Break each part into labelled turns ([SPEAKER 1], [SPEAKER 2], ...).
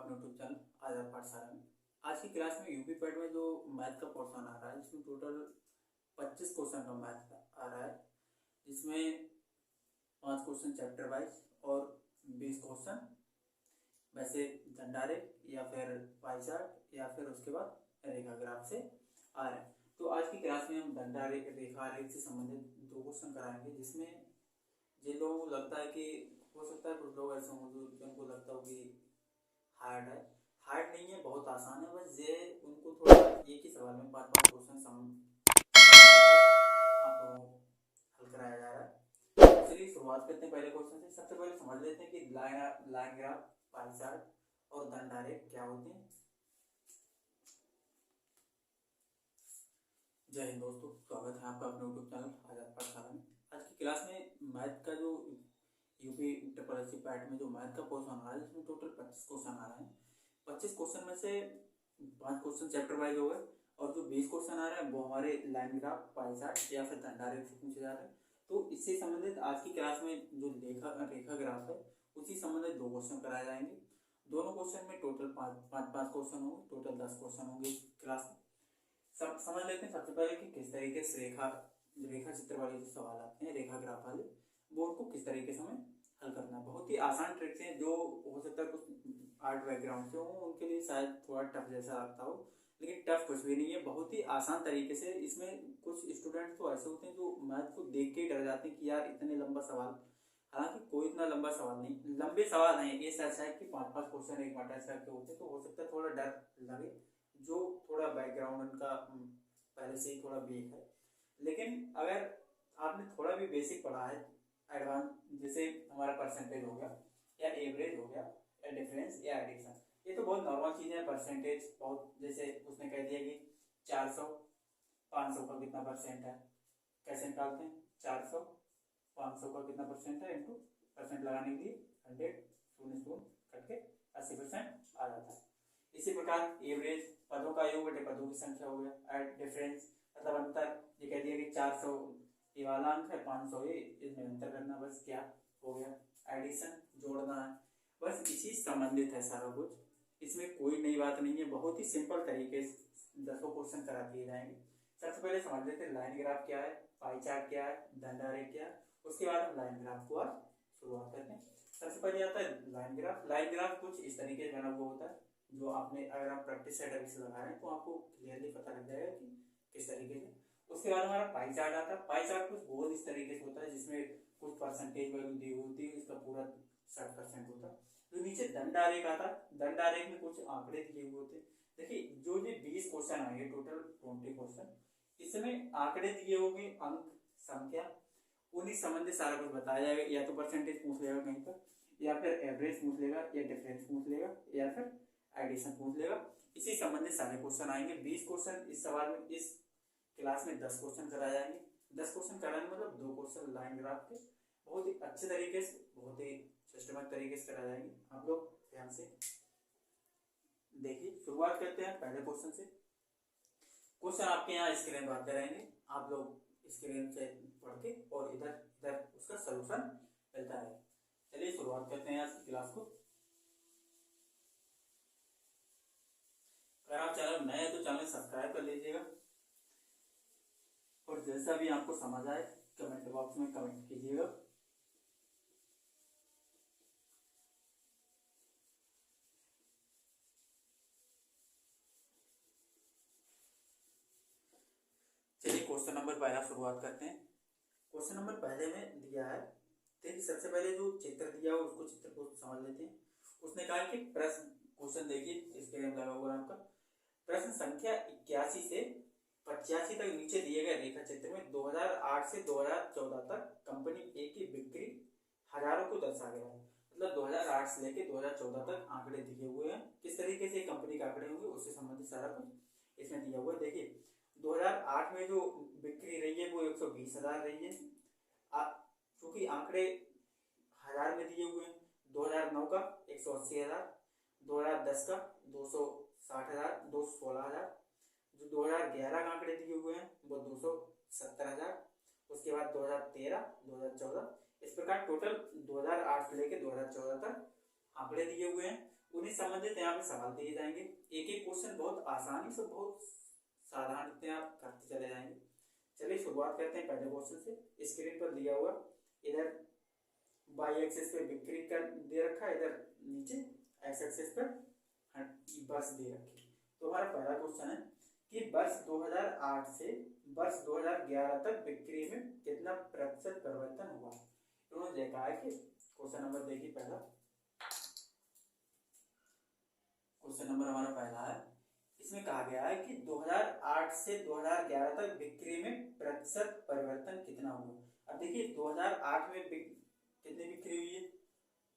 [SPEAKER 1] अपने YouTube channel आजाद पाठशाला में। आज की क्लास में यूपी पैड में जो मैथ का पोर्शन आ रहा है, इसमें टोटल 25 क्वेश्चन का मैथ आ रहा है, जिसमें 5 क्वेश्चन चैप्टर वाइज और 20 क्वेश्चन वैसे दंडारे या फिर पाई चार्ट या फिर उसके बाद रेखा ग्राफ से आ रहे हैं। तो आज की क्लास में हम दंडारे रेखा आरेख से संबंधित 2 क्वेश्चन कराएंगे, जिसमें जिन लोगों को लगता है कि हो सकता है कुछ लोग ऐसे हों जिनको लगता हो कि हार्ड है, हार्ड नहीं है, बहुत आसान है, बस ये उनको थोड़ा एक ही सवाल में 5-5 क्वेश्चन आपको हल कराया जा रहा है। चलिए शुरुआत करते हैं पहले क्वेश्चन से। सबसे पहले समझ लेते हैं कि लाइन ग्राफ, पाई चार्ट और दंडारेख क्या होते हैं। जय हिंद दोस्तों, स्वागत है आपका अपने यूट्यूब चैनल आजाद पाठशाला में। आज की क्लास में मैथ का जो यूपी ट्रिपल एससी पैट में जो मैथ का पोर्शन आ रहा है, इसमें टोटल 25 क्वेश्चन आ रहे हैं। 25 क्वेश्चन में से 5 क्वेश्चन चैप्टर वाइज हो गए और जो 20 क्वेश्चन आ रहे हैं वो हमारे लाइन ग्राफ, पाई चार्ट या फिर दंडारेख से पूछे जा रहे हैं। तो इससे संबंधित आज की क्लास में जो रेखा ग्राफ है उसी संबंधित 2 क्वेश्चन कराए जाएंगे। दोनों क्वेश्चन में टोटल 5 क्वेश्चन होंगे, टोटल 10 क्वेश्चन होंगे इस क्लास में। सब समझ लेते हैं सबसे पहले कि किस तरीके से रेखा चित्र वाले जो सवाल आते हैं, रेखा ग्राफ वाले, वो उनको किस तरीके से हमें हल करना है। बहुत ही आसान ट्रिक्स हैं, जो हो सकता है कुछ आर्ट बैकग्राउंड से हो उनके लिए शायद थोड़ा टफ जैसा लगता हो, लेकिन टफ कुछ भी नहीं है, बहुत ही आसान तरीके से। इसमें कुछ स्टूडेंट तो ऐसे होते हैं जो मैथ को देख के ही डर जाते हैं कि यार इतने लंबा सवाल, हालांकि कोई इतना लंबा सवाल नहीं, लंबे सवाल हैं, ये सच है कि 5-5 क्वेश्चन एक बार टेस्ट करके होते, तो हो सकता है थोड़ा डर लगे जो थोड़ा बैकग्राउंड उनका पहले से ही थोड़ा वीक है। लेकिन अगर आपने थोड़ा भी बेसिक पढ़ा है, एडवांस, जैसे हमारा परसेंटेज हो गया या एवरेज हो गया या डिफरेंस या एडिशन, ये तो बहुत नॉर्मल चीज़ है। परसेंटेज बहुत, जैसे उसने कह दिया कि 400 500 का कितना परसेंट है, कैसे निकालते हैं? 400 500 का कितना परसेंट है इंटू परसेंट लगाने के लिए 100 शून्य कट के 80% आ जाता है। इसी प्रकार एवरेज पदों का योग बटे पदों की संख्या हो गया। एड डिफरेंस मतलब अंतर, ये कह दिया कि 400 ये वाला अंक है, 500 ये, इसमें अंतर करना, बस क्या हो गया। एडिशन जोड़ना है, बस इसी संबंधित है सारा कुछ, इसमें कोई नई बात नहीं है, बहुत ही सिंपल तरीके से 10 क्वेश्चन करा दिए जाएंगे। सबसे पहले समझ लेते हैं लाइन ग्राफ क्या है, पाई चार्ट क्या है, दंडारेख क्या है, उसके बाद हम लाइन ग्राफ को आज शुरुआत करते हैं। सबसे पहले आता है लाइन ग्राफ। लाइन ग्राफ कुछ इस तरीके से बना हुआ होता है, जो आपने अगर आप प्रैक्टिस सेट अभी से लगा रहे हैं तो आपको क्लियरली पता लग जाएगा कि किस तरीके से। उसके बाद हमारा पाई चार्ट आता है। पाई चार्ट कुछ बहुत इस तरीके से होता है, जिसमें कुछ परसेंटेज वैल्यू दी होती है, इसका पूरा 60% होता है। तो नीचे दंडारेख आता है, दंडारेख में कुछ आंकड़े दिए हुए होते हैं। देखिए जो ये 20 क्वेश्चन आएंगे, टोटल 20 क्वेश्चन, इसमें आंकड़े दिए होंगे, अंक, संख्या, उन्हीं संबंधित सारा कुछ बताया जाएगा। या तो परसेंटेज पूछ लेगा कहीं पर, या फिर एवरेज पूछ लेगा, या डिफरेंस पूछ लेगा, या फिर एडिशन पूछ लेगा। इसी संबंधित सारे क्वेश्चन आएंगे। 20 क्वेश्चन इस सवाल में, इस क्लास में 10 क्वेश्चन कराए जाएंगे। 10 क्वेश्चन कराने मतलब 2 क्वेश्चन लाइन ग्राफ के बहुत ही अच्छे तरीके से, बहुत ही सिस्टमैटिक तरीके से कराए जाएंगे। आप लोग ध्यान से देखिए। शुरुआत करते हैं पहले क्वेश्चन से। क्वेश्चन आपके यहाँ स्क्रीन पर आते रहेंगे, आप लोग स्क्रीन से पढ़ के और इधर इधर उसका सोल्यूशन मिलता है। चलिए शुरुआत करते हैं आज की क्लास को। अगर आप चैनल नए हैं तो चैनल सब्सक्राइब कर लीजिएगा, और जैसा भी आपको समझ आए कमेंट बॉक्स में कमेंट कीजिएगा। चलिए क्वेश्चन नंबर पहला शुरुआत करते हैं। क्वेश्चन नंबर पहले में दिया है, देखिए सबसे पहले जो चित्र दिया हो उसको, चित्र को समझ लेते हैं। उसने कहा कि प्रश्न, क्वेश्चन देखिए स्क्रीन लगा हुआ है आपका, प्रश्न संख्या 81 से 85 तक नीचे दिए गए रेखा चित्र में 2008 से 2014 तक कंपनी ए की बिक्री हजारों को दर्शा गया है। मतलब 2008 से लेकर 2014 तक आंकड़े दिए हुए हैं, किस तरीके से कंपनी के आंकड़े होंगे उससे संबंधित सारा कुछ इसमें दिया हुआ है। देखिए 2008 में जो बिक्री रही है वो 120,000 रही है, क्योंकि आंकड़े हजार में दिए हुए हैं। 2009 का 180,000, 2010 का 260,000, 216,000, जो 2011 का आंकड़े दिए हुए हैं वो 270,000, उसके बाद 2013, 2014, इस प्रकार टोटल 2008 से लेकर 2014 तक आंकड़े दिए हुए हैं। उन्हीं संबंधित यहाँ पे सवाल दिए जाएंगे। एक एक क्वेश्चन बहुत आसानी से, बहुत साधारण आप करते चले जाएंगे। चलिए शुरुआत करते हैं पहले क्वेश्चन से। स्क्रीन पर दिया हुआ, इधर वाई एक्सिस पे बिक्री का दे रखा है, इधर नीचे एक्स एक्सिस पर वर्ष दे रखे। तो हमारा पहला क्वेश्चन है कि वर्ष 2008 से वर्ष 2011 तक बिक्री में कितना प्रतिशत परिवर्तन हुआ। उन्होंने देखा है कि क्वेश्चन नंबर देखिए, पहला क्वेश्चन नंबर हमारा पहला है, इसमें कहा गया है कि 2008 से 2011 तक बिक्री में प्रतिशत परिवर्तन कितना हुआ। अब देखिए 2008 में कितनी बिक्री हुई है,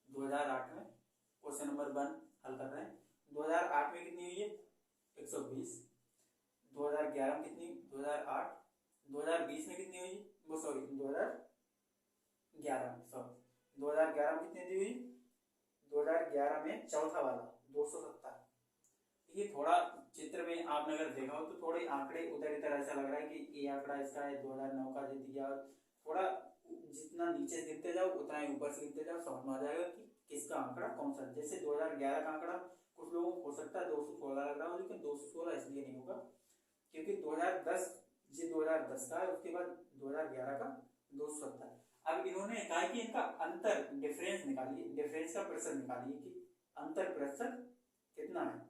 [SPEAKER 1] 2008 में क्वेश्चन नंबर 1 हल कर रहे हैं। 2008 में कितनी हुई है 120। 2011 में कितनी, 2008, 2020 में कितनी हुई, वो सॉरी 2011 में, सॉरी 2011 में कितनी दी हुई, 2011 में चौथा वाला 270। ये थोड़ा चित्र में आपने अगर देखा हो तो थोड़े आंकड़े उधर इधर ऐसा लग रहा है कि ये आंकड़ा इसका है 2009 का दे दिया। थोड़ा जितना नीचे गिनते जाओ उतना ही ऊपर से गिनते जाओ, समझ में आ जाएगा कि किसका आंकड़ा कौन सा। जैसे 2011 का आंकड़ा कुछ लोगों को हो सकता है 216 लग रहा हो, लेकिन 216 इसलिए नहीं होगा क्योंकि 2010 ये 2010 का है, उसके बाद 2011 का 270। अब इन्होंने कहा कि इनका अंतर डिफरेंस निकालिए, डिफरेंस का प्रतिशत निकालिए कि अंतर प्रतिशत कितना है।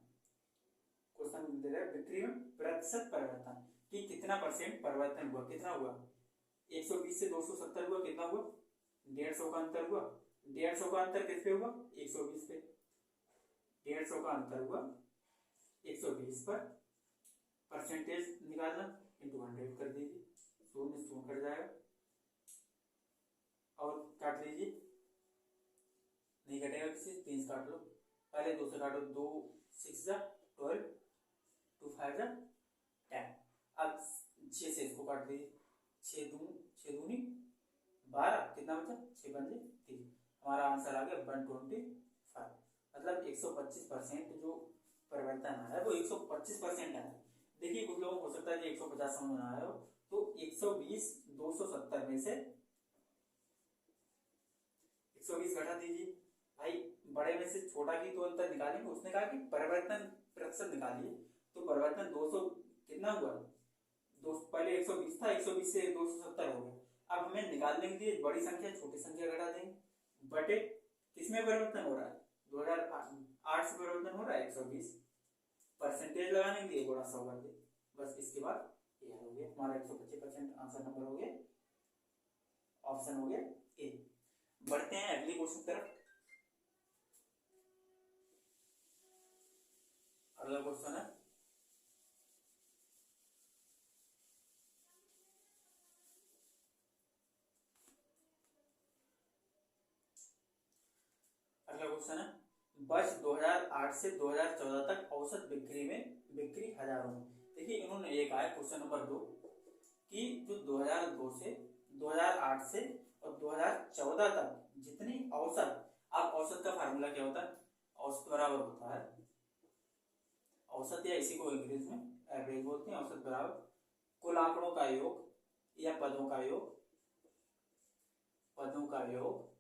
[SPEAKER 1] क्वेश्चन दे रहा है बिक्री में प्रतिशत परिवर्तन कि कितना परसेंट परिवर्तन हुआ, कितना हुआ 120 से 270 हुआ, कितना हुआ 150 का अंतर हुआ। 150 का अंतर किस पे हुआ 120 पे, 150 का अंतर हुआ 120 पर, परसेंटेज निकालना इंटू 100 कर दीजिए, शून्य शून्य कट जाएगा और काट लीजिए, नहीं कटेगा किसी, 3 से काट लो, पहले 2 से काटो, 2 6 जा 12, 2 5 जा 10। अब 6 से इसको काट दीजिए, 6 दूनी 12, कितना बचा 6 पंजे 3। हमारा आंसर आ गया 125। मतलब 125% जो परिवर्तन आया वो 125% आया। देखिए कुछ लोगों को हो सकता है कि 150 समझ में आया हो, तो 120 270 में से 120 घटा दीजिए भाई, बड़े में से छोटा की तो अंतर निकालेंगे। उसने कहा कि परिवर्तन प्रतिशत निकालिए, तो परिवर्तन 200 कितना हुआ, पहले 120 था, 120 से 270 हो गया। अब हमें निकालने के लिए बड़ी संख्या छोटी संख्या घटा देंगे, बटे किसमें परिवर्तन हो रहा है 2008 से परिवर्तन हो रहा है 120, परसेंटेज लगाने के लिए गुणा 100 कर दे, बस इसके बाद ये हो गया हमारा 125%। आंसर नंबर हो गया, ऑप्शन हो गया ए। बढ़ते हैं अगली क्वेश्चन तरफ। अगला क्वेश्चन है वर्ष 2008 से 2014 तक औसत बिक्री में बिक्री हजारों में। देखिए इन्होंने एक आया क्वेश्चन नंबर 2 कि जो 2002 से 2008 से और 2014 तक जितनी औसत, अब औसत का फार्मूला क्या होता है, औसत बराबर होता है, औसत या इसी को इंग्लिश में एवरेज बोलते हैं, औसत बराबर कुल आंकड़ों का योग या पदों का योग, पदों का योग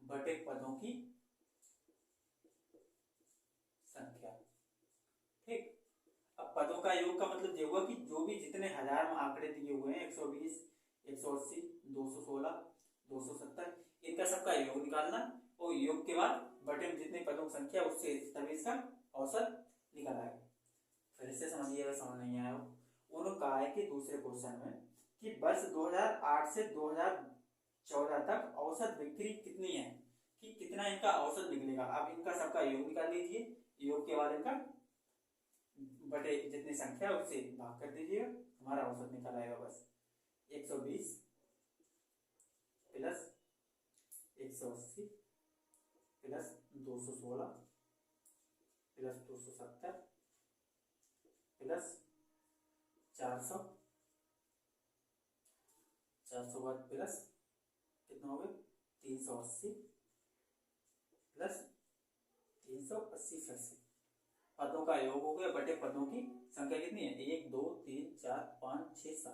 [SPEAKER 1] बटे पदों की संख्या। ठीक, अब पदों का योग का मतलब ये हुआ कि जो भी जितने हजार में आंकड़े दिए हुए हैं 120 180 216 270, इनका सबका योग निकालना और योग के बाद बटे में जितने पदों की संख्या उससे तभी इसका औसत निकल आएगा। फिर से समझिएगा, समझ नहीं आया उन्होंने कहा है कि दूसरे क्वेश्चन में कि वर्ष 2008 से 2014 तक औसत बिक्री कितनी है, कि कितना इनका औसत निकलेगा। अब इनका सबका योग निकाल लीजिए, योग के बाद इनका बटे जितनी संख्या उससे भाग कर दीजिएगा, हमारा औसत निकल आएगा बस 120 प्लस 180 प्लस 216 प्लस 270 प्लस 400 बाद प्लस कितना हो गया 380 प्लस 380 फिर से पदों का योग हो गया बटे पदों की संख्या कितनी है 1 2 3 4 5 6 7,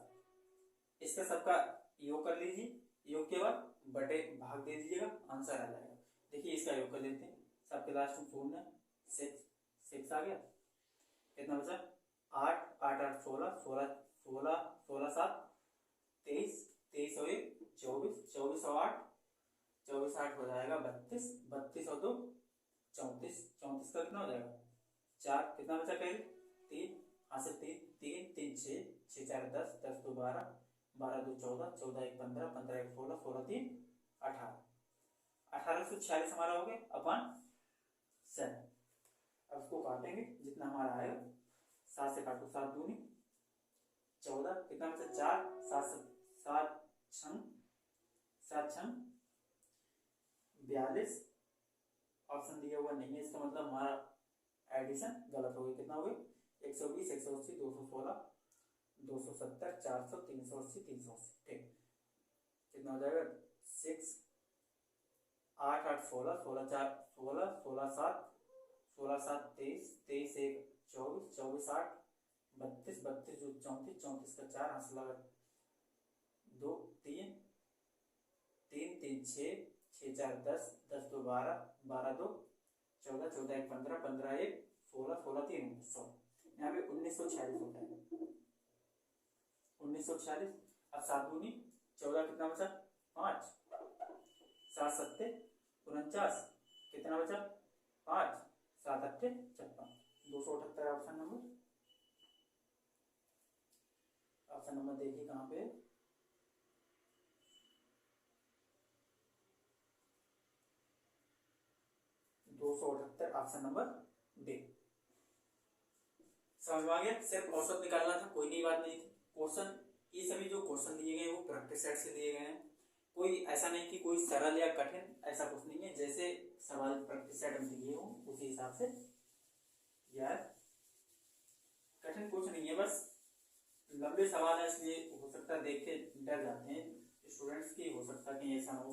[SPEAKER 1] इसका सबका योग कर लीजिए, योग के बाद बटे भाग दे दीजिएगा, आंसर आ जाएगा। देखिए इसका योग कर लेते हैं, सबके लास्ट में शून्य, 6 आ गया। कितना बचा? 8, 8 8 16, 16 16 16 7 23, 23 और 1 24, 24 और 8 24 8 हो जाएगा 32, 32 और 2 34, 34 का कितना हो जाएगा? 4। कितना बचा कहीं? 3, हाँ से 3 3 3 6, 6 4 10, 10 2 12, 12 2 14, 14 1 15, 15 1 16, 16 3 18, 1846 हमारा हो गया अपन 7। अब उसको काटेंगे, जितना हमारा आएगा 7 से काटो, 7 दूनी 14, कितना बचा? 4, 7 छंग 42। ऑप्शन दिया हुआ नहीं है, इसका मतलब हमारा एडिशन गलत हो गया। कितना हो गया? 120 180 216 270 400 380 380। ठीक, कितना हो जाएगा? 6 8 8 16, 16 4 16, 16 7 16 7 23, 23 1 24, 24 8 32, 32 34, 34 का 4 हाथ लगा 2 3 3 3 6, 6 4 10, 10 2 12, 12 2 14, 14 1 15, 15 1 16, 16 3 1900। यहाँ पे 1946 होता है, 1946। अब 7 दूनी 14, कितना बचा? 5, 7 7 49, कितना बचा? 5, 7 8 56, 278 ऑप्शन नंबर। ऑप्शन नंबर देखिए कहाँ पे? 278 ऑप्शन नंबर डी। समझ में आ गया? सिर्फ औसत निकालना था, कोई नई बात नहीं थी। क्वेश्चन, ये सभी जो क्वेश्चन दिए गए वो प्रैक्टिस सेट से दिए गए हैं, कोई ऐसा नहीं कि कोई सरल या कठिन, ऐसा कुछ नहीं है। जैसे सवाल प्रैक्टिस सेट में दिए हो उसी हिसाब से यार, कठिन कुछ नहीं है, बस लंबे सवाल है इसलिए हो सकता है देख के डर जाते हैं स्टूडेंट्स की, हो सकता है कि ऐसा हो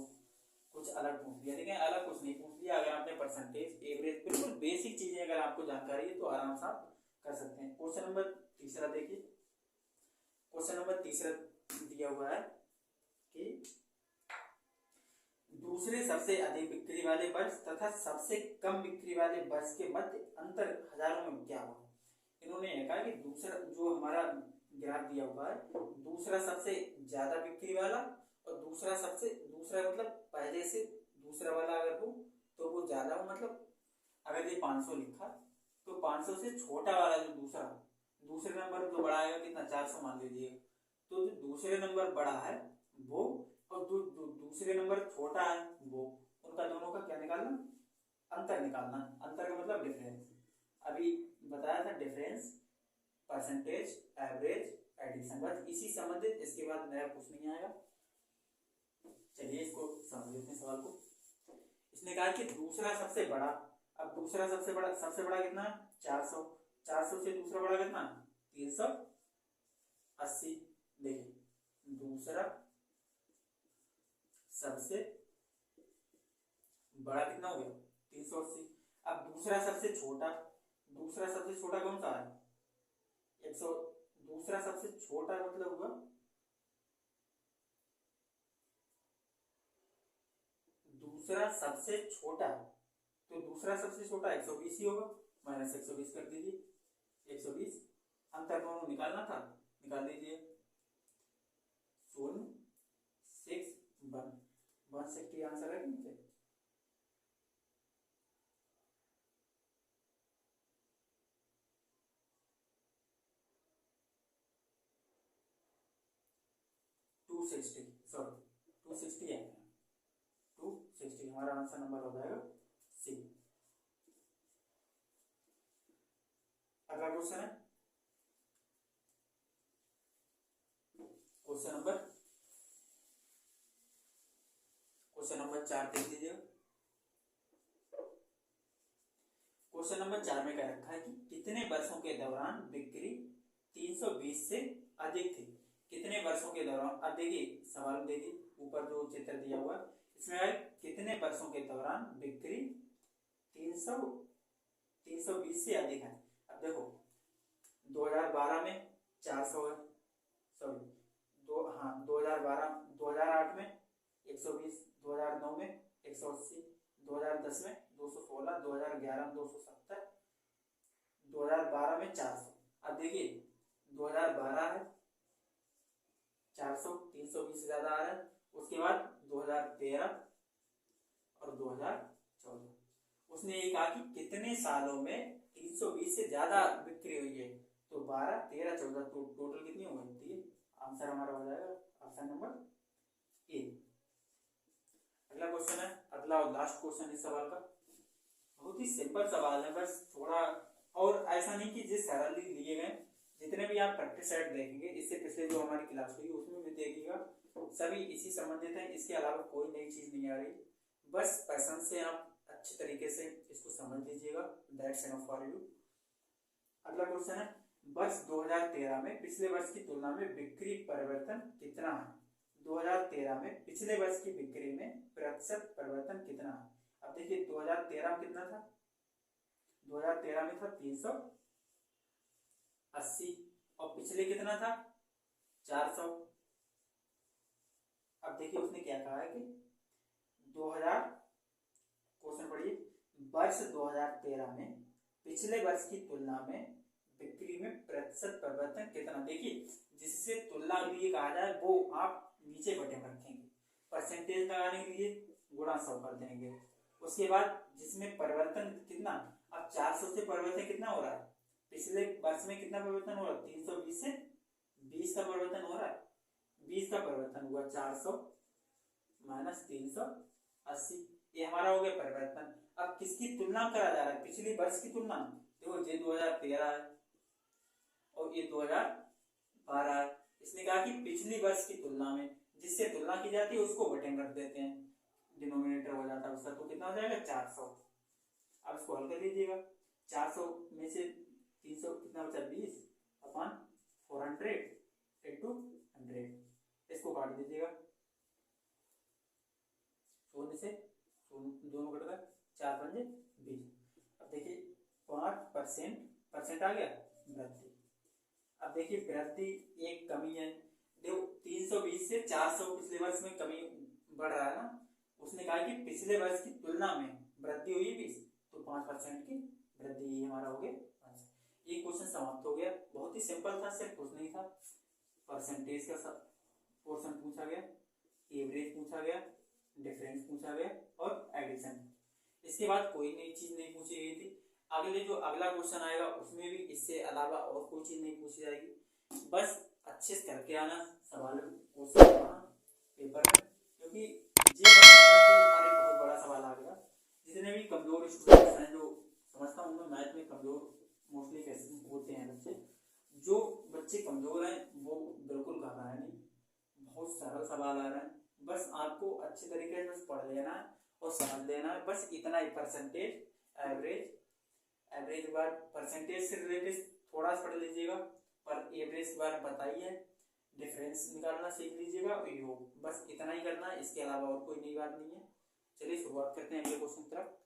[SPEAKER 1] कुछ अलग पूछ लिया, लेकिन अलग कुछ नहीं पूछ लिया। अगर आपने परसेंटेज, एवरेज, बिल्कुल बेसिक चीजें अगर आपको जानकारी है तो आराम से आप कर सकते हैं। क्वेश्चन नंबर तीसरा देखिए, क्वेश्चन नंबर तीसरा दिया हुआ है कि दूसरे सबसे अधिक बिक्री वाले वर्ष तथा सबसे कम बिक्री वाले वर्ष के मध्य अंतर हजारों में क्या हो। इन्होंने कहा कि दूसरा जो हमारा ग्राफ दिया हुआ है, दूसरा सबसे ज्यादा बिक्री वाला और दूसरा मतलब पहले से दूसरा वाला अगर हो तो वो ज्यादा हो, मतलब अगर ये 500 लिखा तो 500 से छोटा वाला जो दूसरे नंबर जो बड़ा आएगा कितना? 400 मान लीजिए। तो जो दूसरे नंबर बड़ा है वो और दूसरे नंबर छोटा है वो, उनका दोनों का क्या निकालना? अंतर निकालना। अंतर का मतलब डिफरेंस। अभी बताया था डिफरेंस, परसेंटेज, एवरेज, एडिशन, बस इसी संबंधित, इसके बाद नया कुछ नहीं आएगा। चलिए इसको समझ लेते हैं सवाल को। इसने कहा कि दूसरा सबसे बड़ा, अब दूसरा सबसे बड़ा कितना? 400, 400 से दूसरा बड़ा कितना? 380। देखिए दूसरा सबसे बड़ा कितना हो गया? 380। अब दूसरा सबसे छोटा कौन सा है? 100। दूसरा सबसे छोटा मतलब हुआ दूसरा सबसे छोटा, तो दूसरा सबसे छोटा 120 ही होगा, माइनस 120 कर दीजिए, 120। अंतर दोनों निकालना था, निकाल दीजिए। 0 6 1 160 आंसर है नीचे। सॉरी 260 है, 260 हमारा आंसर नंबर हो जाएगा सी। अगला क्वेश्चन है क्वेश्चन नंबर 4 देख लीजिएगा। क्वेश्चन नंबर 4 में क्या रखा है कि कितने वर्षों के दौरान बिक्री 320 से अधिक थी? कितने वर्षों के दौरान? अब देखिए सवाल देखिए, ऊपर जो चित्र दिया हुआ है इसमें है कितने वर्षों के दौरान बिक्री 320 से अधिक है। अब देखो 2012 में 400 है, सॉरी 2008 में 120, 2009 में 180, 2010 में 216, 2011 में 270, 2012 में 400। अब देखिए 2012 है 400, 320 से ज्यादा आ रहा है। उसके बाद 2013 और 2014। उसने ये कहा कि कितने सालों में 320 से ज्यादा बिक्री हुई है, तो 12, 13, 14, तो टोटल कितनी हो गई? ये आंसर हमारा हो जाएगा ऑप्शन नंबर ए। अगला क्वेश्चन है, अगला और लास्ट क्वेश्चन इस सवाल का। बहुत ही सिंपल सवाल है, बस थोड़ा, और ऐसा नहीं कि जिस सरल लिए गए, जितने भी आप प्रैक्टिस सेट देखेंगे इससे पिछले जो हमारी क्लास हुई उसमें भी देखिएगा, सभी इसी संबंधित हैं। इसके अलावा कोई नई चीज नहीं आ रही, बस पैशन से आप अच्छे तरीके से इसको समझ लीजिएगा। That's enough for you. अगला क्वेश्चन है, वर्ष 2013 में पिछले वर्ष की तुलना में बिक्री परिवर्तन कितना है? 2013 में पिछले वर्ष की बिक्री में प्रतिशत परिवर्तन कितना है? अब देखिए 2013 में कितना था? 2013 में था 380, और पिछले कितना था? 400। अब देखिए उसने क्या कहा है कि 2000, क्वेश्चन पढ़िए, वर्ष 2013 में पिछले वर्ष की तुलना में बिक्री में प्रतिशत परिवर्तन कितना? देखिए जिससे तुलना के लिए कहा जाए वो आप नीचे बटन रखेंगे, परसेंटेज लगाने के लिए गुणा 100 कर देंगे। उसके बाद जिसमें परिवर्तन कितना, अब 400 से परिवर्तन कितना हो रहा है? पिछले वर्ष में कितना परिवर्तन हो रहा है? 320 से 20 का परिवर्तन हो रहा है। 20 का परिवर्तन हुआ 400 माइनस 380, ये हमारा हो गया परिवर्तन। अब किसकी तुलना करा जा रहा है? पिछले वर्ष की तुलना। देखो ये 2013 है और ये 2012 है। इसने कहा कि पिछली वर्ष की तुलना में, जिससे तुलना की जाती है उसको बटन रख देते हैं, डिनोमिनेटर हो जाता है उसका, तो कितना हो जाएगा? 400। अब इसको हल कर लीजिएगा, 400 में से 300 कितना बचा? 20 अपॉन 400 इंटू 100, इसको काट दीजिएगा, शून्य से दोनों कट गए, 4 पंजे 20। अब देखिए 5% परसेंट आ गया वृद्धि। अब देखिए वृद्धि एक कमी है, देखो 320 से 400 पिछले वर्ष में कमी बढ़ रहा है ना, उसने कहा कि पिछले वर्ष की तुलना में वृद्धि हुई 20, तो 5% की वृद्धि हमारा हो गया। ये क्वेश्चन समाप्त हो गया, बहुत ही सिंपल था, सिर्फ कुछ नहीं था, परसेंटेज का पोर्शन पूछा गया, एवरेज पूछा गया, डिफरेंस पूछा गया और एडिशन। इसके बाद कोई नई चीज नहीं पूछी गई थी। अगले जो अगला क्वेश्चन आएगा उसमें भी इससे अलावा और कोई चीज नहीं पूछी जाएगी। बस अच्छे से करके आना सवाल क्वेश्चन पेपर में, क्योंकि ये अरे बहुत बड़ा सवाल आ गया। जितने भी कमजोर स्टूडेंट्स हैं, जो समझता हूँ मैं मैथ में कमजोर मोस्टली कैसे होते हैं बच्चे, जो बच्चे कमजोर हैं वो बिल्कुल घबराए नहीं, बहुत सरल सवाल आ रहा है, बस आपको अच्छे तरीके से बस पढ़ लेना है और समझ लेना है, बस इतना ही। परसेंटेज, एवरेज, एवरेज के बाद परसेंटेज से रिलेटेड थोड़ा सा पढ़ लीजिएगा, पर एवरेज के बारे में बताइए, डिफरेंस निकालना सीख लीजिएगा, योग, बस इतना ही करना है, इसके अलावा और कोई नई बात नहीं है। चलिए शुरुआत करते हैं अगले क्वेश्चन की तरफ।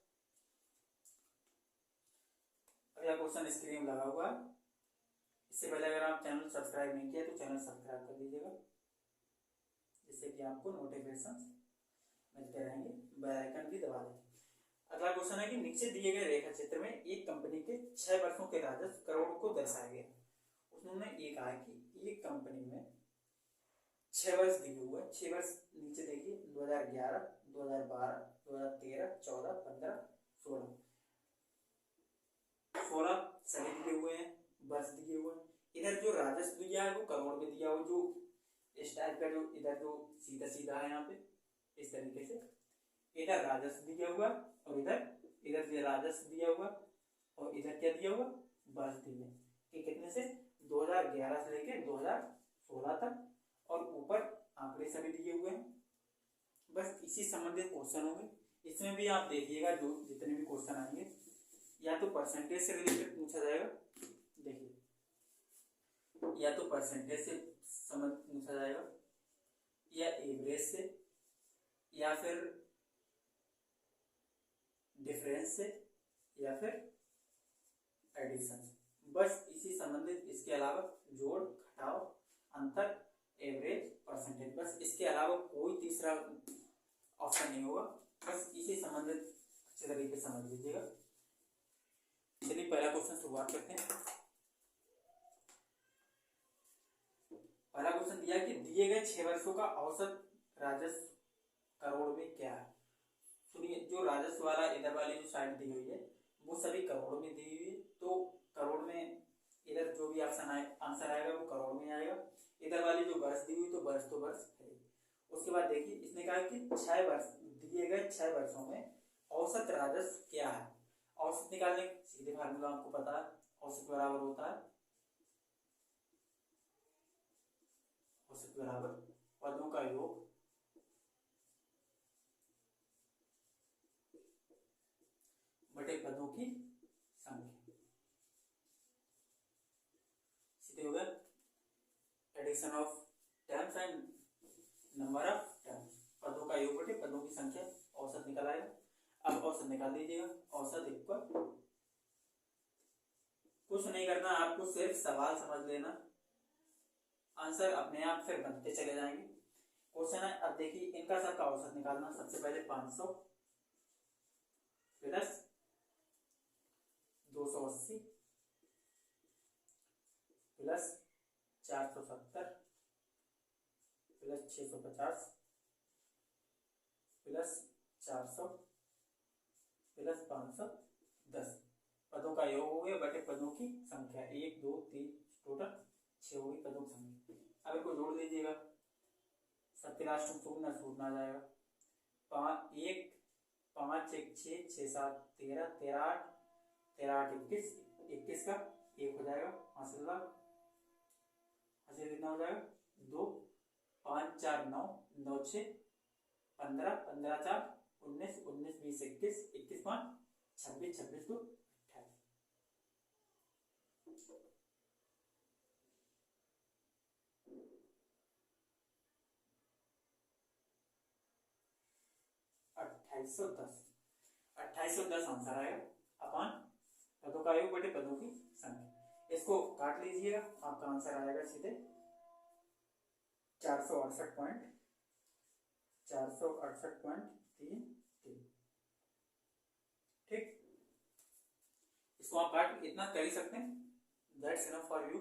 [SPEAKER 1] अगला क्वेश्चन स्क्रीन लगा हुआ है, इससे पहले अगर आप चैनल सब्सक्राइब नहीं किया तो चैनल सब्सक्राइब कर लीजिएगा, जिससे कि आपको नोटिफिकेशन मिलते रहेंगे, बेल आइकन भी दबा दें। अगला क्वेश्चन है कि नीचे दिए गए रेखा चित्र में एक कंपनी के 6 वर्षों के राजस्व करोड़ को दर्शाया गया। उन्होंने ये कहा कि एक कंपनी में 6 वर्ष दिए हुए, 6 वर्ष नीचे देखिए, 2011, 2012, 2013, 14, 15, 16, 16 सभी दिए हुए हैं, वर्ष दिए हुए हैं। इधर जो राजस्व दिया है वो करोड़ में दिया हुआ, जो इस टाइप का, जो इधर जो सीधा सीधा है यहाँ पे इस तरीके से, इधर राजस्व दिया हुआ और इधर ये राजस्व दिया हुआ और इधर क्या दिया हुआ? वर्ष दिए कि कितने से 2011 से लेकर 2016 तक, और ऊपर आंकड़े सभी दिए हुए हैं। बस इसी संबंधित क्वेश्चन होंगे, इसमें भी आप देखिएगा जो जितने भी क्वेश्चन आएंगे, या तो परसेंटेज से रिलेटेड पूछा जाएगा, देखिए, या तो परसेंटेज से समझ पूछा जाएगा, या एवरेज से, या फिर डिफरेंस से, या फिर एडिशन से, बस इसी संबंधित। इसके अलावा जोड़, घटाव, अंतर, एवरेज, परसेंटेज, बस इसके अलावा कोई तीसरा ऑप्शन नहीं होगा, बस इसी संबंधित अच्छे तरीके से समझ लीजिएगा। चलिए पहला क्वेश्चन शुरुआत करते हैं। पहला क्वेश्चन दिया कि दिए गए 6 वर्षों का औसत राजस्व करोड़ में क्या है। सुनिए, जो राजस्व वाला इधर वाली जो साइड दी हुई है वो सभी करोड़ में दी हुई है, तो करोड़ में इधर जो भी ऑप्शन आंसर आएगा वो करोड़ में आएगा। इधर वाली जो वर्ष दी हुई तो वर्ष है। उसके बाद देखिए इसने कहा कि 6 वर्ष दिए गए 6 वर्षों में औसत राजस्व क्या है। औसत निकालने सीधे फार्मूला आपको पता है, औसत बराबर होता है औसत बराबर पदों का योग बटे पदों की संख्या। सीधे हो गया addition of terms and number of terms, पदों का योग बटे पदों की संख्या, औसत निकल आएगा। अब औसत निकाल दीजिएगा। औसत इक्वल, कुछ नहीं करना, आपको सिर्फ सवाल समझ लेना, आंसर अपने आप फिर बनते चले जाएंगे। क्वेश्चन है, अब देखिए इनका सबका औसत निकालना। सबसे पहले 500 plus 280 plus 470 plus 650 plus 400 plus 510 पदों का योग हो गया बटे पदों की संख्या। 1 2 3 टोटल 6 होगी पदों की संख्या। अब इनको जोड़ दीजिएगा, सबके लास्ट में शून्य शून्य आ जाएगा। 5 1 5 1 6 6 7 13 13 8 13 8 21 21 का 1 हो जाएगा। माशाल्लाह, हासिल कितना हो जाएगा 2 5 4 9 9 6 15 15 4 19 19 20 21 21 5 26 26 2 2810 2810 आंसर आएगा अपन पदों का योग बटे पदों की संख्या। इसको काट लीजिएगा, आपका आंसर आएगा सीधे 468.33। ठीक, इसको आप काट इतना कर ही सकते हैं। That's enough for you.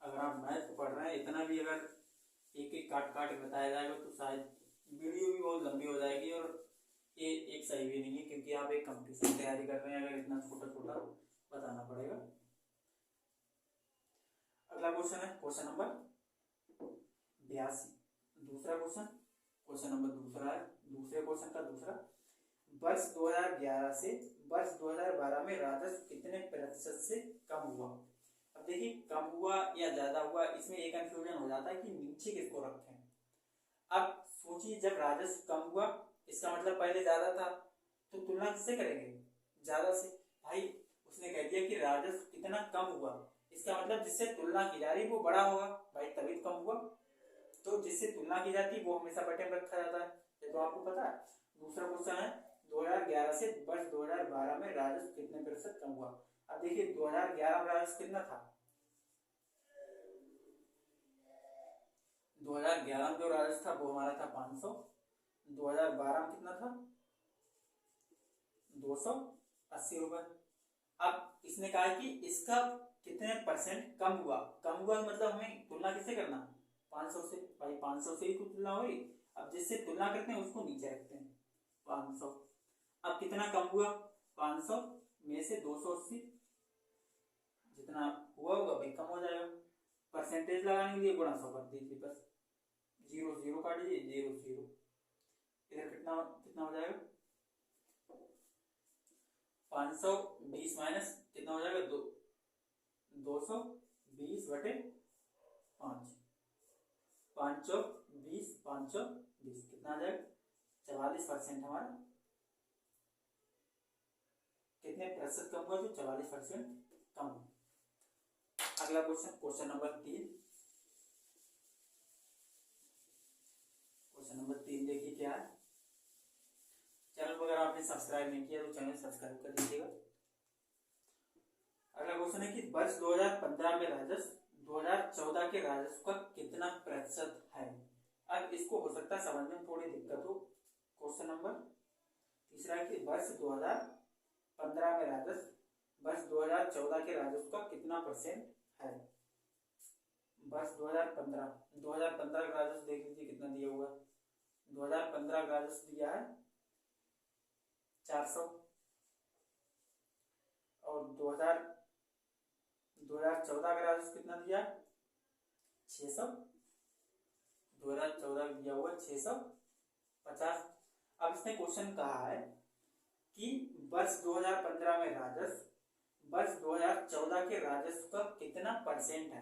[SPEAKER 1] अगर आप मैथ पढ़ रहे हैं, इतना भी अगर एक एक काट काट बताया जाएगा तो शायद वीडियो भी बहुत लंबी हो जाएगी और ये एक सही भी नहीं है, क्योंकि आप एक कंपटीशन तैयारी कर रहे हैं, अगर इतना छोटा छोटा बताना पड़ेगा। अगला क्वेश्चन है क्वेश्चन नंबर 82। दूसरा क्वेश्चन नंबर दूसरा है। दूसरे क्वेश्चन का दूसरा, वर्ष 2011 से वर्ष 2012 में राजस्व कितने प्रतिशत से कम हुआ। अब देखिए कम हुआ या ज्यादा हुआ, इसमें एक कंफ्यूजन हो जाता है कि नीचे किसको रखें। अब सोचिए, जब राजस्व कम हुआ इसका मतलब पहले ज्यादा था, तो तुलना किससे करेंगे, ज्यादा से। भाई उसने कह दिया कि राजस्व कितना कम हुआ, इसका मतलब जिससे तुलना की जा रही वो बड़ा होगा, भाई तभी कम हुआ। तो जिससे तुलना की जाती है वो हमेशा बटे में रखा जाता है, ये तो आपको पता है। दूसरा क्वेश्चन है 2011 से वर्ष 2012 में राजस्व कितने प्रतिशत कम हुआ। अब देखिए 2011 में राजस्व कितना था, 2011 में जो राजस्व था वो हमारा था 500, 2012 में कितना था 280 रुपए। अब इसने कहा कि इसका कितने परसेंट कम हुआ। कम हुआ मतलब हमें तुलना किससे करना, 500 से। भाई 500 से ही तो तुलना हुई। अब जिससे तुलना करते हैं उसको नीचे रखते हैं 500। अब कितना कम हुआ, 500 में से 280 जितना हुआ होगा भाई कम हो जाएगा। परसेंटेज लगाने के लिए गुणा 100 कर दीजिए, बस 0 0 काट दीजिए, 0 0। इधर कितना कितना हो जाएगा 520 माइनस कितना हो जाएगा 220 बटे 5, 5 20 5 20 कितना आ जाएगा 44% हमारा। कितने प्रतिशत कम हुआ, तो 44% कम। अगला क्वेश्चन नंबर 3। क्वेश्चन नंबर 3 देखिए क्या है। चैनल को अगर आपने सब्सक्राइब नहीं किया तो चैनल सब्सक्राइब कर लीजिएगा। अगला क्वेश्चन है कि वर्ष 2015 में राजस्व 2014 के राजस्व का कितना प्रतिशत है। अब इसको हो सकता है समझने में थोड़ी दिक्कत हो। क्वेश्चन नंबर तीसरा है कि वर्ष 2015 में राजस्व वर्ष 2014 के राजस्व का कितना परसेंट है। वर्ष 2015 का राजस्व देख लीजिए कितना दिया हुआ है। 2015 का राजस्व दिया है 400 और 2014 का राजस्व कितना दिया 600। 2014 दिया हुआ 650। अब इसने क्वेश्चन कहा है कि वर्ष 2015 में राजस्व वर्ष 2014 के राजस्व का कितना परसेंट है।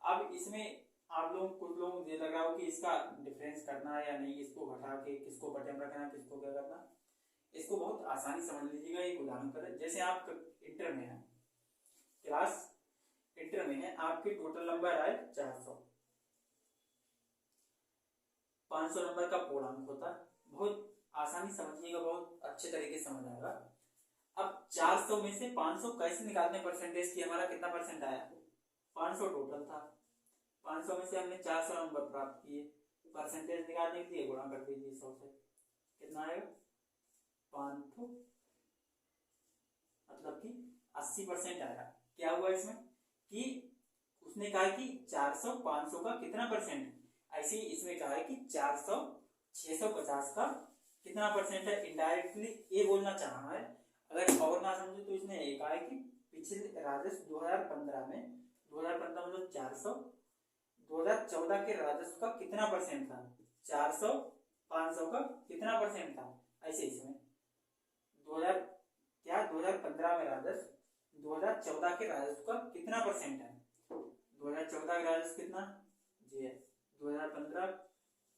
[SPEAKER 1] अब इसमें आप लोग कुछ लोग ये लग रहा हो कि इसका डिफरेंस करना है या नहीं, इसको घटा के किसको बटे में रखना है, किसको क्या करना। इसको बहुत आसानी समझ लीजिएगा। एक उदाहरण पर, जैसे आप इंटर में है, क्लास इंटर में है, आपके टोटल नंबर आए 400, 500 नंबर का पूर्णांक होता है। बहुत आसानी समझिएगा, बहुत अच्छे तरीके से समझ आएगा। अब 400 में से 500 कैसे निकालने परसेंटेज की, हमारा कितना परसेंट आया 500 टोटल था। 500 में से हमने 400 नंबर प्राप्त किए, परसेंटेज निकालने के लिए गुणा कर दीजिए 100 से, कितना आएगा 500, मतलब कि 80% आएगा। क्या हुआ इसमें कि उसने कहा कि 400 500 का कितना परसेंट, ऐसे ही इसमें कहा है कि 400 650 का कितना परसेंट है। इनडायरेक्टली ये बोलना चाह रहा है। अगर और ना समझे तो इसने ये कहा है कि पिछले राजस्व 2015 में 2015 मतलब 400, 2014 के राजस्व का कितना परसेंट था 400, 500 का कितना परसेंट था। ऐसे इसमें 2015 में राजस्व 2014 के राजस्व का कितना परसेंट है। 2014 का राजस्व कितना जी है 2015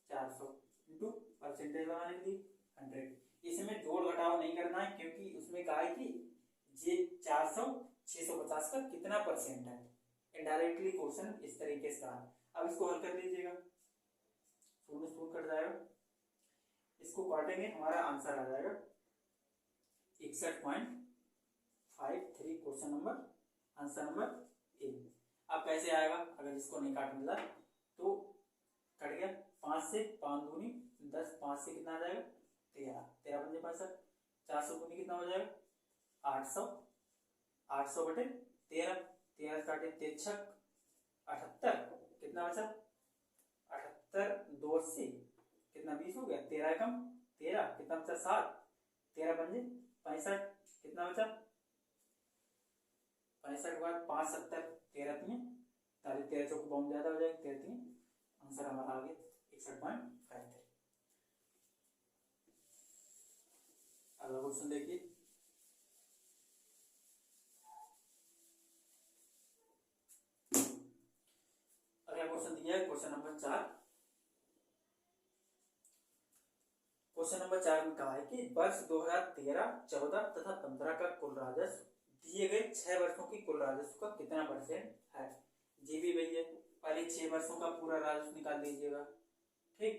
[SPEAKER 1] 400 इंटू परसेंटेज लगाने के लिए 100। इसमें जोड़ घटाव नहीं करना है क्योंकि उसमें कहा है कि ये 400 650 का कितना परसेंट है। इनडायरेक्टली क्वेश्चन इस तरीके से कहा। अब इसको हल कर लीजिएगा, शून्य शून्य कट जाएगा, इसको काटेंगे हमारा आंसर आ जाएगा 61.53। Question number answer number A. अब कैसे आएगा, अगर इसको नहीं काट मिला तो कट गया 5 से 5 दूनी 10, 5 से कितना आ जाएगा 13, 13 पंजे 65, 400 दूनी कितना हो जाएगा 800, 800 बटे 13, 13 काटे 3 78, कितना बचा 78, 2 से कितना 20 हो गया, 13 कम 13 कितना बचा 7, 13 पंजे 65, कितना बचा 65 के बाद 5 70, 13 3 13 चौक बहुत ज्यादा हो जाएगा 13 3, आंसर हमारा आ गया 61.53। अगला क्वेश्चन देखिए, अगला क्वेश्चन दिया है क्वेश्चन नंबर 4। क्वेश्चन नंबर 4 में कहा है कि वर्ष 2013, 14 तथा 15 का कुल राजस्व दिए गए 6 वर्षों की कुल राजस्व का कितना परसेंट है। जी भी भैया पहले 6 वर्षों का पूरा राजस्व निकाल लीजिएगा। ठीक,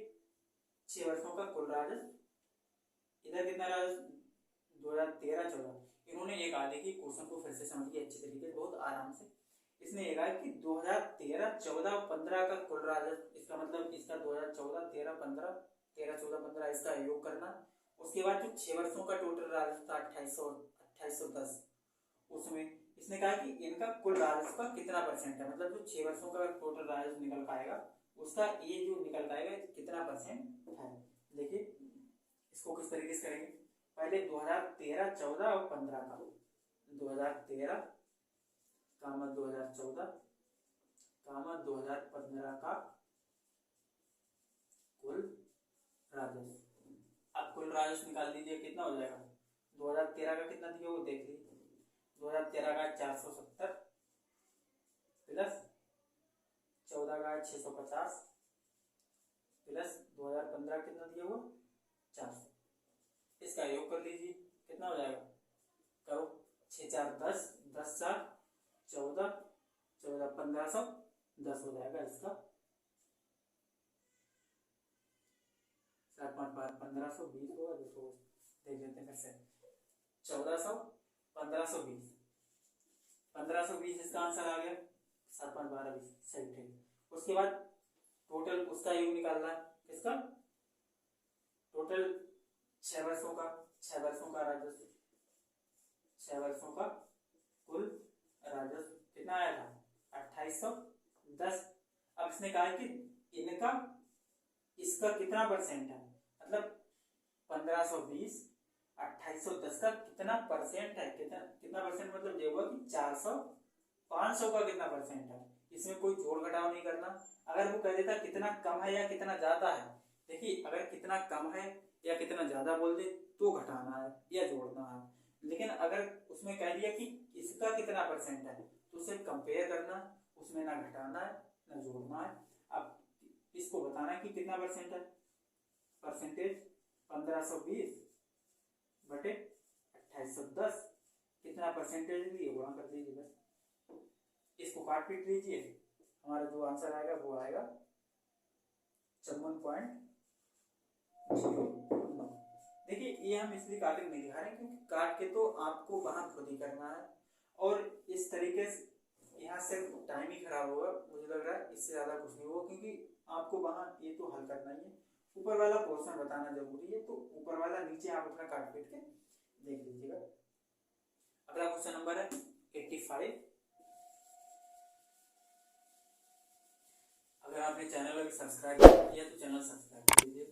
[SPEAKER 1] 6 वर्षों का कुल राजस्व, इधर कितना राजस्व 2013, 14। इन्होंने एक आगे की क्वेश्चन को फिर से समझिए अच्छी तरीके से, बहुत आराम से। इसने ये कहा कि 2013, 14 और 15 का कुल राजस्व, इसका मतलब इसका 2014, 13, 15, 13, 14, 15 इसका योग करना। उसके बाद जो 6 वर्षों का टोटल राजस्व था 2810, उसमें इसने कहा कि इनका कुल राजस्व का कितना परसेंट है, मतलब जो 6 वर्षों का टोटल राजस्व निकल पाएगा उसका ये जो निकल पाएगा कितना परसेंट है। देखिए इसको किस तरीके से करेंगे, पहले 2013, 14 और 15 का 2013 कामा 2014 कामा 2015 का कुल राजस्व। अब कुल राजस्व निकाल लीजिए, कितना हो जाएगा 2013 का कितना दिया वो देख लीजिए, 2013 का 470 प्लस 14 का 650 प्लस 2015 कितना दिया हुआ 400, इसका योग कर लीजिए कितना हो जाएगा, करो 6 4 10, 10 4 14, 14 1510 हो जाएगा। इसका 7 5 1520 होगा, देखो देख लेते हैं फिर से 1400 1520 1520 इसका आंसर आ गया, 7 5 12 20 सही ठीक। उसके बाद टोटल उसका योग निकालना है, किसका टोटल 6 वर्षों का, 6 वर्षों का राजस्व, 6 वर्षों का कुल राजस्व कितना आया था 2810। अब इसने कहा कि इनका इसका कितना परसेंट है, मतलब 1520 2810 का कितना परसेंट है, कितना परसेंट मतलब ये हुआ कि 400 500 का कितना परसेंट है। इसमें कोई जोड़ घटाव नहीं करना। अगर वो कह देता कितना कम है या कितना ज्यादा है, देखिए अगर कितना कम है या कितना ज्यादा बोल दे तो घटाना है या जोड़ना है, लेकिन अगर उसमें कह दिया कि इसका कितना परसेंट है तो उसे कंपेयर करना, उसमें ना घटाना है ना जोड़ना है। अब इसको बताना है कि कितना परसेंट है, परसेंटेज 1520 बटे 2810 कितना परसेंटेज लिए गुणा कर दीजिए, बस इसको काट पीट लीजिए, हमारा जो आंसर आएगा वो आएगा 54.09। देखिए ये हम इसलिए काट के नहीं दिखा रहे क्योंकि काट के तो आपको वहां खुद ही करना है, और इस तरीके से यहाँ सिर्फ टाइम ही खराब होगा, मुझे लग रहा है इससे ज्यादा कुछ नहीं होगा, क्योंकि आपको वहां ये तो हल करना ही है, ऊपर वाला पोर्शन बताना जरूरी है, तो ऊपर वाला नीचे आप अपना काट पीट के देख लीजिएगा। अगला क्वेश्चन नंबर है 85। अगर आपने चैनल अभी सब्सक्राइब नहीं किया तो चैनल सब्सक्राइब कर लीजिए,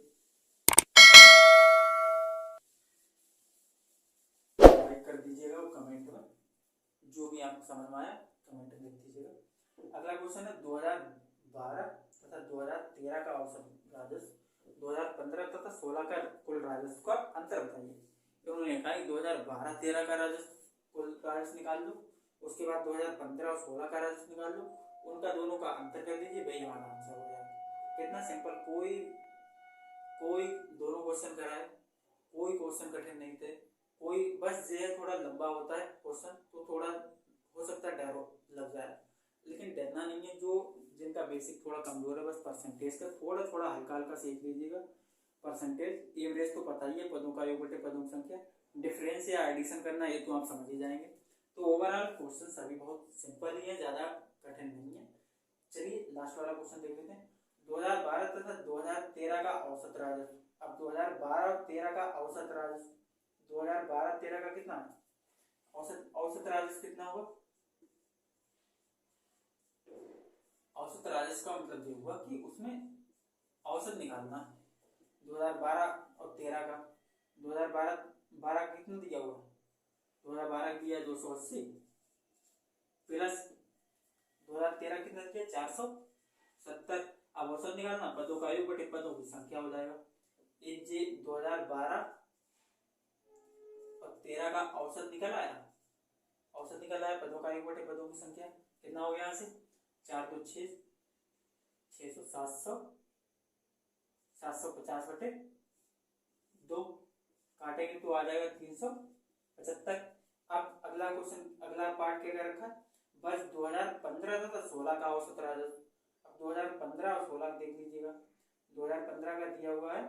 [SPEAKER 1] लाइक कर दीजिएगा और कमेंट में जो भी आपको समझ में आया कमेंट में लिख दीजिएगा। अगला क्वेश्चन है 2012 तथा 2013 का औसत राजस्व, 2015 तथा 16 का कुल राजस्व का अंतर बताइए। उन्होंने कहा 2012-13 का राजस्व कुल राजस्व निकाल लो, उसके बाद 2015 और 16 का राजस्व निकाल लो, उनका दोनों का अंतर कर दीजिए, भाई हमारा आंसर हो जाएगा। कितना सिंपल, कोई दोनों क्वेश्चन कराए, कोई क्वेश्चन कठिन नहीं थे, कोई बस ये थोड़ा लंबा होता है क्वेश्चन तो थोड़ा हो सकता है डर लग जाए, लेकिन डरना नहीं है। जो जिनका बेसिक थोड़ा कमजोर है बस परसेंटेज का थोड़ा हल्का हल्का सीख लीजिएगा। परसेंटेज एवरेज तो पता ही है, पदों का योग बटे पदों की संख्या, डिफरेंस या एडिशन करना ये तो आप समझ ही जाएंगे। तो ओवरऑल क्वेश्चन सभी बहुत सिंपल ही है, ज्यादा कठिन नहीं है। चलिए लास्ट वाला क्वेश्चन देख लेते हैं। 2012 तथा 2013 का औसत राजस्व। अब 2012 और 13 का औसत राजस्व, 2012-13 का कितना औसत राजस्व कितना होगा, औसत राजस्व का मतलब ये हुआ कि उसमें औसत निकालना। 2012 और 13 का 2012 कितना दिया हुआ, 2012 दिया 280 प्लस 2013 कितना दिया 470। अब औसत निकालना, पदों का योग बटे पदों की संख्या हो जाएगा। ये 2012 और 13 का औसत निकल आया, पदों का योग बटे पदों की संख्या कितना हो गया, यहाँ से 4 तो 6 600 700 750 बटे 2 काटेंगे तो आ जाएगा 375। अब अगला क्वेश्चन, अगला पार्ट क्या रखा, बस 2015 तथा 16 का औसत राजस्व। अब 2015 और 16 देख लीजिएगा। 2015 का दिया हुआ है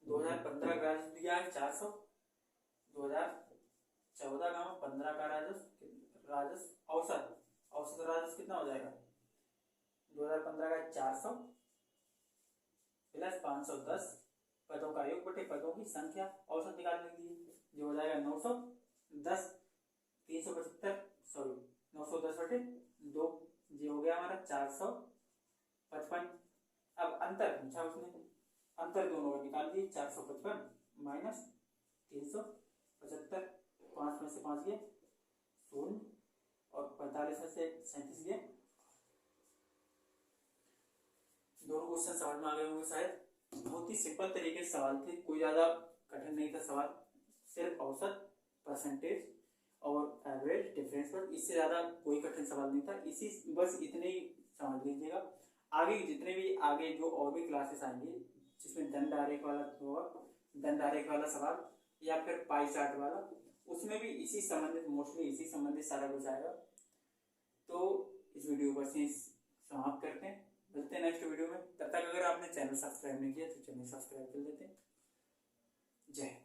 [SPEAKER 1] 2015 का राजस्व दिया है 400, 2014 का 15 का राजस्व औसत राजस्व कितना हो जाएगा, 2015 का 400 प्लस 510 पदों का योग बटे पदों की संख्या, औसत निकाल लीजिए जो हो जाएगा 910 375 910 बटे 2, ये हो गया हमारा 455। अब अंतर पूछा उसने, अंतर दोनों को निकाल दिए, 455 माइनस 375, 5 में से 5 गए 0 और 45 में से 37 गए। दोनों क्वेश्चन समझ में आ गए होंगे शायद, बहुत ही सिंपल तरीके से सवाल थे, कोई ज्यादा कठिन नहीं था सवाल, सिर्फ औसत, परसेंटेज और एवरेज डिफरेंस पर, इससे ज्यादा कोई कठिन सवाल नहीं था। इसी बस इतने ही समझ लीजिएगा। आगे जितने भी आगे जो और भी क्लासेस आएंगी जिसमें दंड आरेख वाला होगा, दंड आरेख वाला सवाल या फिर पाई चार्ट वाला, उसमें भी इसी संबंधित मोस्टली इसी संबंधित सारा कुछ आएगा। तो इस वीडियो को ऐसे समाप्त करते हैं, मिलते हैं नेक्स्ट वीडियो में। तब तक अगर आपने चैनल सब्सक्राइब नहीं किया तो चैनल सब्सक्राइब कर लेते हैं। जय